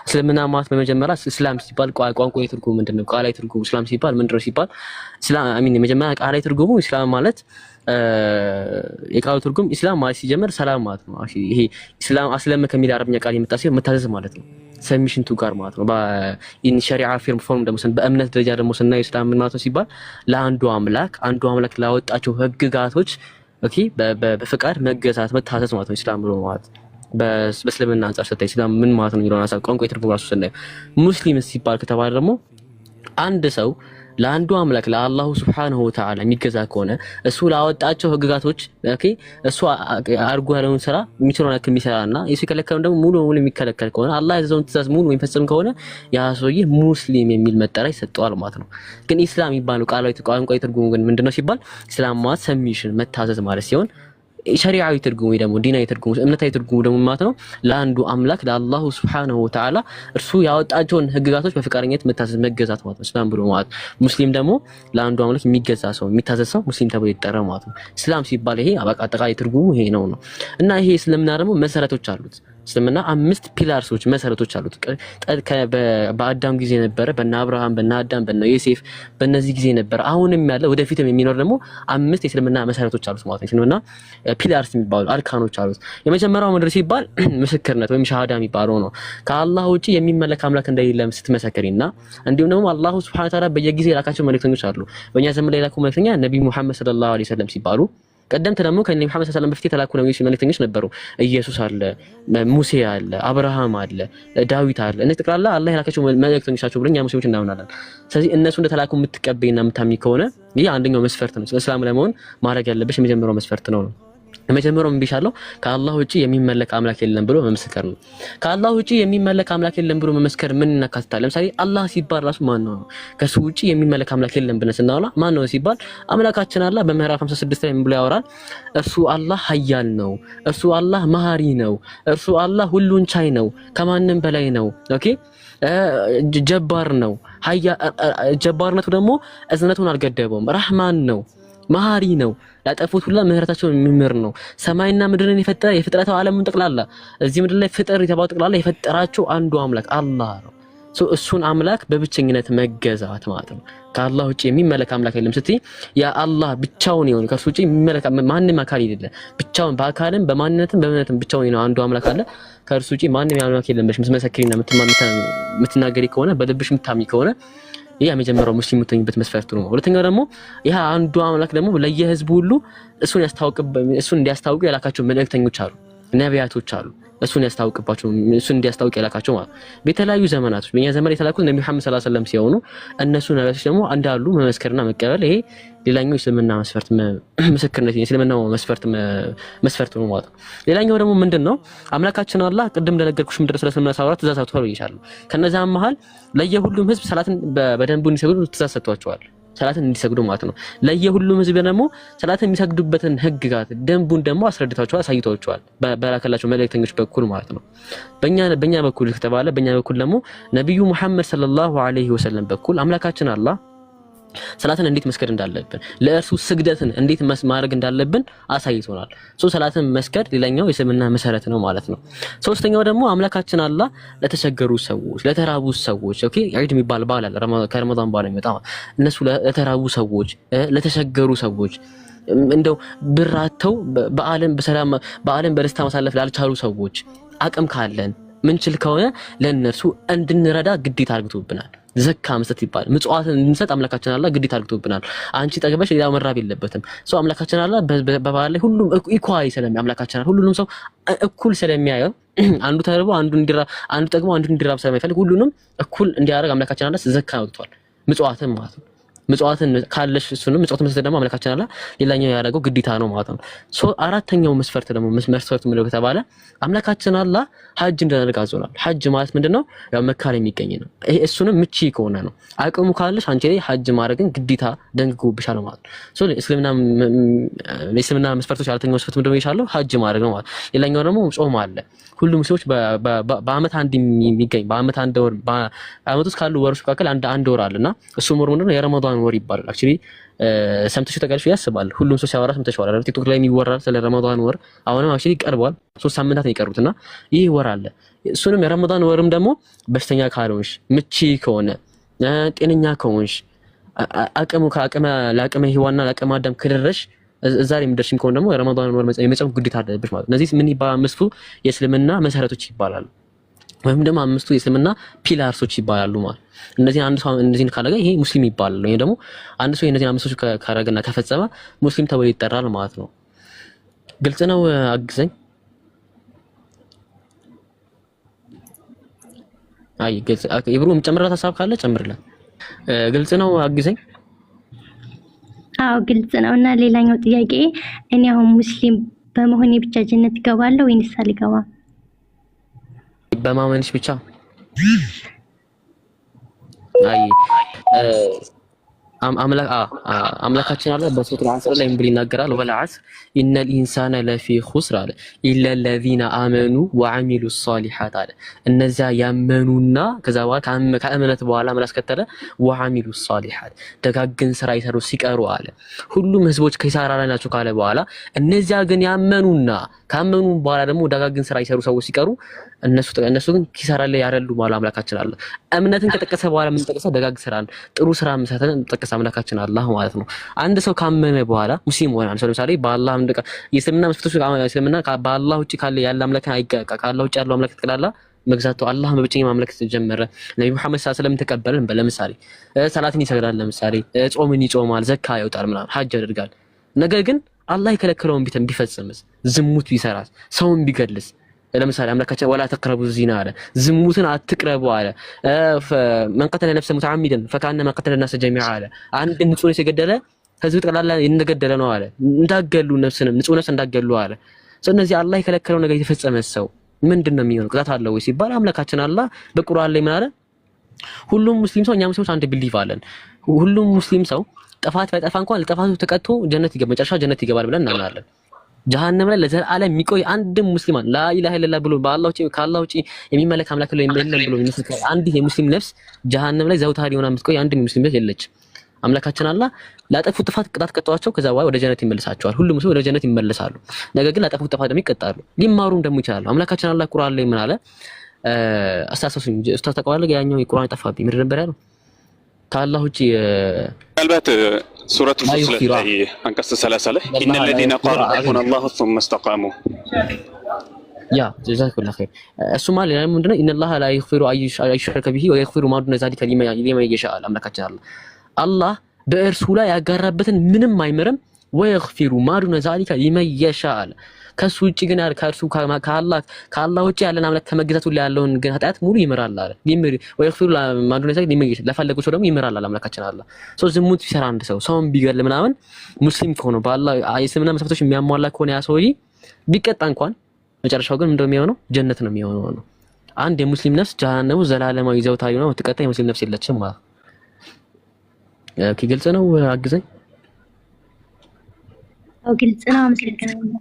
እስልምና ማለት በመጀመሪያ እስላም ሲባል ቋንቋዊ ትርጉሙ ምንድነው? ቃላዊ ትርጉሙ እስላም ሲባል ምንድነው ሲባል እስላም የመጀመሪያ ቃላዊ ትርጉሙ እስላም ማለት የቃሉ ትርጉም እስላም ማለት ሲጀምር ሰላም ማለት ነው። ይሄ እስላም አስለመ ከሚል አረብኛ ቃል የመጣ ሲሆን መታዘዝ ማለት ነው። ሰሚሽን ቱ ጋር ማለት ነው። በኢን ሸሪዓ ፎርም ደግሞ በእምነት ደረጃ ደግሞ ስናየው እስላም ምን ማለት ነው ሲባል አንዱ አምላክ ላወጣቸው ህግጋቶች ኦኬ በፍቃድ መገዛት መታዘዝ ማለት ነው። እስላም ብሎ ማለት በእስልምና አንፃር ስታይ እስላም ምን ማለት ነው የሚለውን ሐሳብ ቋንቋ የትርጉም ራሱ ስናየው ሙስሊም ሲባል ከተባለ ደግሞ አንድ ሰው ለአንዱ አምላክ ለአላሁ ሱብሓነሁ ወተዓላ የሚገዛ ከሆነ እሱ ላወጣቸው ህግጋቶች ኦኬ እሱ አርጎ ያለውን ስራ የሚችለውን ያክል የሚሰራና እሱ የከለከለውን ደግሞ ሙሉ በሙሉ የሚከለከል ከሆነ አላህ ያዘዘውን ትእዛዝ ሙሉ የሚፈጽም ከሆነ ያ ሰውዬ ሙስሊም የሚል መጠሪያ ይሰጠዋል ማለት ነው። ግን ኢስላም የሚባለው ቋንቋዊ ትርጉሙ ግን ምንድነው ሲባል ኢስላም ማለት ሰሚሽን መታዘዝ ማለት ሲሆን ሸሪዓዊ ትርጉሙ ደግሞ ዲናዊ ትርጉሙ እምነታዊ ትርጉሙ ደግሞ ማለት ነው ለአንዱ አምላክ ለአላሁ ሱብሓነሁ ወተዓላ እርሱ ያወጣቸውን ህግጋቶች በፍቃደኝነት መታዘዝ መገዛት ማለት ነው። እስላም ብሎ ማለት ሙስሊም ደግሞ ለአንዱ አምላክ የሚገዛ ሰው የሚታዘዝ ሰው ሙስሊም ተብሎ ይጠራል ማለት ነው። እስላም ሲባል ይሄ አጠቃላይ ትርጉሙ ይሄ ነው እና ይሄ እስልምና ደግሞ መሰረቶች አሉት። እስልምና 5 ፒላርሶች መሰረቶች አሉት። በአዳም ጊዜ ነበረ፣ በእነ አብርሃም፣ በእነ አዳም፣ በእነ ዮሴፍ በእነዚህ ጊዜ ነበረ። አሁንም ያለ ወደፊትም የሚኖር ደግሞ 5 የእስልምና መሰረቶች አሉት ማለት ነው። እስልምና ፒላርስ የሚባሉ አርካኖች አሉት። የመጀመሪያው ምንድነው ሲባል ምስክርነት ወይም ሻሃዳ የሚባለው ነው። ከአላህ ውጪ የሚመለክ አምላክ እንደሌለ ስትመሰክሪና እንዲሁም ደግሞ አላሁ ሱብሓነሁ ወተዓላ በየጊዜው የላካቸው መልእክተኞች አሉ። በእኛ ዘመን ላይ የላከው መልእክተኛ ነብዩ መሐመድ ሰለላሁ ዐለይሂ ወሰለም ሲባሉ ቀደምት ደግሞ ከነብዩ መሐመድ ሰለላሁ ዐለይሂ ወሰለም በፊት የተላኩ ነብዮች መልእክተኞች ነበሩ። ኢየሱስ አለ፣ ሙሴ አለ፣ አብርሃም አለ፣ ዳዊት አለ። እነዚህ ጠቅላላ አላህ የላካቸው መልእክተኞች ናቸው ብለን እኛ ሙስሊሞች እናምናለን። ስለዚህ እነሱ እንደተላኩ የምትቀበይና የምታምኚ ከሆነ ይህ አንደኛው መስፈርት ነው። እስላም ለመሆን ማድረግ ያለብሽ የመጀመሪያው መስፈርት ነው። የመጀመሪያው ምን ቢሻለው ከአላህ ውጪ የሚመለክ አምላክ የለም ብሎ መመስከር ነው። ከአላህ ውጪ የሚመለክ አምላክ የለም ብሎ መመስከር ምን እናካትታለን? ለምሳሌ አላህ ሲባል ራሱ ማን ነው? ከሱ ውጪ የሚመለክ አምላክ የለም ብለን ስናወራ ማን ነው ሲባል አምላካችን አላህ በምዕራፍ 56 ላይ ምን ብሎ ያወራል? እርሱ አላህ ኃያል ነው፣ እርሱ አላህ መሐሪ ነው፣ እርሱ አላህ ሁሉን ቻይ ነው፣ ከማንም በላይ ነው። ኦኬ ጀባር ነው። ጀባርነቱ ደግሞ እዝነቱን አልገደበውም። ረህማን ነው፣ መሐሪ ነው፣ ያጠፉት ሁላ ምህረታቸውን የሚምር ነው። ሰማይና ምድርን የፈጠረ የፍጥረታው ዓለምን ጠቅላላ እዚህ ምድር ላይ ፍጥር የተባለው ጠቅላላ የፈጠራቸው አንዱ አምላክ አላህ ነው። እሱን አምላክ በብቸኝነት መገዛት ማለት ነው። ከአላህ ውጪ የሚመለክ አምላክ የለም ስትይ ያ አላህ ብቻውን የሆነ ከሱ ውጪ የሚመለክ ማንንም አካል የለም። ብቻውን በአካልም በማንነትም በእምነትም ብቻውን ነው አንዱ አምላክ አለ። ከእርሱ ውጪ ማንንም አምላክ የለም ብለሽ የምትመሰክሪና የምትናገሪ ከሆነ በልብሽ የምታምኚ ከሆነ ይሄ የመጀመሪያው ሙስሊም የምትሆኝበት መስፈርት ነው። ሁለተኛው ደግሞ ይሄ አንዱ አምላክ ደግሞ ለየህዝቡ ሁሉ እሱን እንዲያስታውቁ የላካቸው መልእክተኞች አሉ፣ ነቢያቶች አሉ። እሱን ያስታውቅባቸው እሱን እንዲያስታውቅ የላካቸው ማለት በተለያዩ ዘመናቶች በእኛ ዘመን የተላኩት ነብዩ መሐመድ ሰለላሁ ዐለይሂ ወሰለም ሲሆኑ እነሱ ነቢያቶች ደግሞ እንዳሉ መመስከርና መቀበል ይሄ ሌላኛው እስልምና መስፈርት ምስክርነት የእስልምናው መስፈርት ነው ማለት ነው። ሌላኛው ደግሞ ምንድነው አምላካችን አላህ ቅድም እንደነገርኩሽ ምድር ስለስልምና ሳወራ ትእዛዛት ተወሩ ይሻሉ። ከነዛም መሃል ለየሁሉም ህዝብ ሰላትን በደንቡ እንዲሰግዱ ትእዛዝ ሰጥቷቸዋል። ሰላትን እንዲሰግዱ ማለት ነው። ለየሁሉም ህዝብ ደግሞ ሰላትን የሚሰግዱበትን ህግጋት ደንቡን ደግሞ አስረድቷቸዋል፣ አሳይቷቸዋል በላከላቸው መልእክተኞች በኩል ማለት ነው። በእኛ በኩል ከተባለ በእኛ በኩል ደግሞ ነብዩ መሐመድ ሰለላሁ ዐለይሂ ወሰለም በኩል አምላካችን አላህ ሰላትን እንዴት መስገድ እንዳለብን ለእርሱ ስግደትን እንዴት ማድረግ እንዳለብን አሳይቶናል። ሰላትን መስገድ ሌላኛው የእስልምና መሰረት ነው ማለት ነው። ሶስተኛው ደግሞ አምላካችን አላህ ለተቸገሩ ሰዎች ለተራቡ ሰዎች ኦኬ ዒድ የሚባል በዓል አለ ከረመዳን በኋላ የሚመጣ እነሱ ለተራቡ ሰዎች ለተቸገሩ ሰዎች እንደው ብራተው በዓልን በደስታ ማሳለፍ ላልቻሉ ሰዎች አቅም ካለን ምንችል ከሆነ ለነሱ እንድንረዳ ግዴታ አድርጎብናል። ዘካ መስጠት ይባል ምጽዋትን እንድንሰጥ አምላካችን አላህ ግዴታ አድርጎብናል። አንቺ ጠግበሽ ሌላ መራብ የለበትም። አምላካችን አላህ በባህል ላይ ሁሉም ኢኳሊ ስለሚያይ አምላካችን አላህ ሁሉንም ሰው እኩል ስለሚያየው አንዱ ተርቦ አንዱ ጠግቦ አንዱ እንዲራብ ስለማይፈልግ ሁሉንም እኩል እንዲያደርግ አምላካችን አላህ ዘካ አውጥቷል። ምጽዋትን ማለት ነው። ምጽዋትን ካለሽ እሱንም ምጽዋት መስጠት ደግሞ አምላካችን አላህ ሌላኛው ያደረገው ግዴታ ነው ማለት ነው። አራተኛው መስፈርት ደግሞ መስፈርቱ ምንድነው ከተባለ አምላካችን አላህ ሐጅ እንድናደርግ አዞናል። ሐጅ ማለት ምንድነው? ያው መካ ላይ የሚገኝ ነው። ይሄ እሱንም ምቺ ከሆነ ነው አቅሙ ካለሽ አንቺ ላይ ሐጅ ማድረግን ግዴታ ደንግጎብሻል ማለት ነው። እስልምና መስፈርቶች አራተኛው መስፈርት ምንድነው ይሻለው? ሐጅ ማድረግ ነው ማለት። ሌላኛው ደግሞ ጾም አለ። ሁሉም ሰዎች በአመት አንድ የሚገኝ በአመት አንድ ወር በአመት ውስጥ ካሉ ወሮች መካከል አንድ ወር አለና እሱ ወር ምንድነው? የረመዳን ረመዳን ወር ይባላል። አክቹሊ ሰምተሽ ተቀልሽ ያስባል ሁሉም ሰው ሲያወራ ሰምተሽዋል አይደል? ቲክቶክ ላይ የሚወራል ስለ ረመዳን ወር አሁንም አክቹሊ ቀርቧል። 3 ሳምንታት ነው የቀሩትና ይህ ወር አለ። እሱንም የረመዳን ወርም ደግሞ በሽተኛ ካልሆንሽ ምቺ ከሆነ ጤነኛ ከሆንሽ ለአቅመ ሔዋንና ለአቅመ አዳም ከደረሽ እዛ ላይ የምትደርሺም ከሆነ ደግሞ ረመዳን ወር የመጾም ግዴታ አለብሽ ማለት ነው። እነዚህ ምን ይባላል? አምስቱ የእስልምና መሰረቶች ይባላሉ፣ ወይም ደግሞ አምስቱ የእስልምና ፒላርሶች ይባላሉ ማለት። እነዚህ አንድ ሰው እነዚህን ካደረገ ይሄ ሙስሊም ይባላል። ወይ ደግሞ አንድ ሰው እነዚህን አምስቶች ካደረገና ከፈጸመ ሙስሊም ተብሎ ይጠራል ማለት ነው። ግልጽ ነው? አግዘኝ። አይ ግልጽ ይብሩ የምጨምርላት ሀሳብ ካለ ጨምርላት። ግልጽ ነው? አግዘኝ። አዎ ግልጽ ነው። እና ሌላኛው ጥያቄ እኔ አሁን ሙስሊም በመሆኔ ብቻ ጀነት እገባለሁ ወይንስ አልገባም? በማመንሽ ብቻ? አይ አምላካችን አለ በሱረቱል ዐስር ላይ ምን ብሎ ይናገራል? ወልዐስር ኢነል ኢንሳነ ለፊ ኹስር አለ ኢለ ለዚነ አመኑ ወዐሚሉ ሷሊሓት አለ። እነዚያ ያመኑና ከዛ በኋላ ከእምነት በኋላ ምን አስከተለ? ወዐሚሉ ሷሊሓት ደጋግን ስራ ይሰሩ ሲቀሩ አለ። ሁሉም ህዝቦች ኪሳራ ላይ ናቸው ካለ በኋላ እነዚያ ግን ያመኑና ካመኑ በኋላ ደግሞ ደጋግን ስራ ይሰሩ ሰዎች ሲቀሩ እነሱ ግን ኪሳራ ላይ ያረሉ ማለት አምላካችን አለ። እምነትን ከጠቀሰ በኋላ ምን ተጠቀሰ? ደጋግ ስራን ጥሩ ስራ መስራትን ተጠቀሰ አምላካችን አላህ ማለት ነው። አንድ ሰው ካመነ በኋላ ሙስሊም ሆነ አንድ ሰው ለምሳሌ በአላህ የእስልምና መስፈርቶች እስልምና በአላህ ውጪ ካለ ያለ አምላክ አይጋቃ ካለ ውጪ ያለው አምላክ ተቀላላ መግዛቱ አላህ በብቸኛ ማምለክ ተጀመረ። ነብዩ መሐመድ ሰለላሁ ዐለይሂ ወሰለም ተቀበልን። ለምሳሌ ሰላትን ይሰግዳል፣ ለምሳሌ ጾምን ይጾማል፣ ዘካ ያወጣል፣ ምናምን ሐጅ ያደርጋል። ነገር ግን አላህ የከለከለውን ቢፈጽምስ፣ ዝሙት ቢሰራስ፣ ሰውን ቢገልስ ለምሳሌ አምላካችን ወላ ተቅረቡ ዚና አለ፣ ዝሙትን አትቅረቡ አለ። መን ቀተለ ነፍሰ ሙተዓሚደን ፈካነማ ቀተለ الناس جميعا አለ። አንድ ንጹህ ነፍስ የገደለ ህዝብ ጠቅላላ እንደገደለ ነው አለ። እንዳገሉ ነፍስንም ንጹህ ነፍስ እንዳገሉ አለ። ስለዚህ አላህ የከለከለው ነገር የተፈጸመ ሰው ምንድነው የሚሆነው? ቅጣት አለው ወይ ሲባል አምላካችን አላህ በቁርአን ላይ ምን አለ? ሁሉም ሙስሊም ሰው እኛ ሙስሊሞች አንድ ቢሊቭ አለን። ሁሉም ሙስሊም ሰው ጥፋት ባይጠፋ እንኳን ለጥፋቱ ተቀጥቶ ጀነት ይገባል፣ መጨረሻ ጀነት ይገባል ብለን እናምናለን። ጀሃነም ላይ ለዘላለም የሚቆይ አንድም ሙስሊማን ላኢላሃ ኢለላህ ብሎ ከአላህ ውጪ የሚመለክ አምላክ የለም ብሎ የሚመስል አንድ የሙስሊም ነፍስ ጀሃነም ላይ ዘውታሪ ሆና የምትቆይ አንድም የሙስሊም ነፍስ የለችም። አምላካችን አላህ ላጠፉት ጥፋት ቅጣት ቀጣዋቸው፣ ከዛ በኋላ ወደ ጀነት ይመልሳቸዋል። ሁሉም ሰው ወደ ጀነት ይመለሳሉ። ነገር ግን ላጠፉት ጥፋት ደግሞ ይቀጣሉ፣ ሊማሩም ደግሞ ይችላሉ። አምላካችን አላህ ቁርአን ላይ ምን አለ? አስተሳሰሱኝ ኡስታዝ ተቀባለ ያኛው የቁርአን ጠፋብኝ ምንድን ነበር ያለው? ከአላህ ውጪ ምናልባት ሱረቱ ፉሲለት ላይ አንቀጽ 30 ላይ ኢነ الذين قالوا ربنا الله ثم استقاموا ያ ጀዛከላሁ ኸይር። እሱ ማለት ምንድነው? ኢነ الله لا يغفر أن يشرك به ويغفر ما دون ذلك لمن يشاء። አምላካችን አላህ በእርሱ ላይ ያጋራበትን ምንም አይምርም። ወይغفر ما دون ذلك لمن يشاء። ከሱ ውጪ ግን ከእርሱ ከአላህ ውጪ ያለን አምላክ ከመገዛቱ ላይ ያለውን ግን ኃጢአት ሙሉ ይምራል አለ። ወይغفر ما دون ذلك لمن يشاء ለፈለገው ሰው ደግሞ ይምራል አለ አምላካችን አላህ። ዝሙት ቢሰራ አንድ ሰው ሰውን ቢገል ምናምን ሙስሊም ከሆነ በአላህ የእስልምና መስፈርቶች የሚያሟላ ከሆነ ያ ሰውዬ ቢቀጣ እንኳን መጨረሻው ግን ምንድነው የሚሆነው? ጀነት ነው የሚሆነው። አንድ የሙስሊም ነፍስ ጀሃነሙ ዘላለማዊ ዘውታሪ ነው ተቀጣ የሙስሊም ነፍስ የለችም ማለት ግልጽ ነው? አግዘኝ። ግልጽ ነው። አመሰግናለሁ።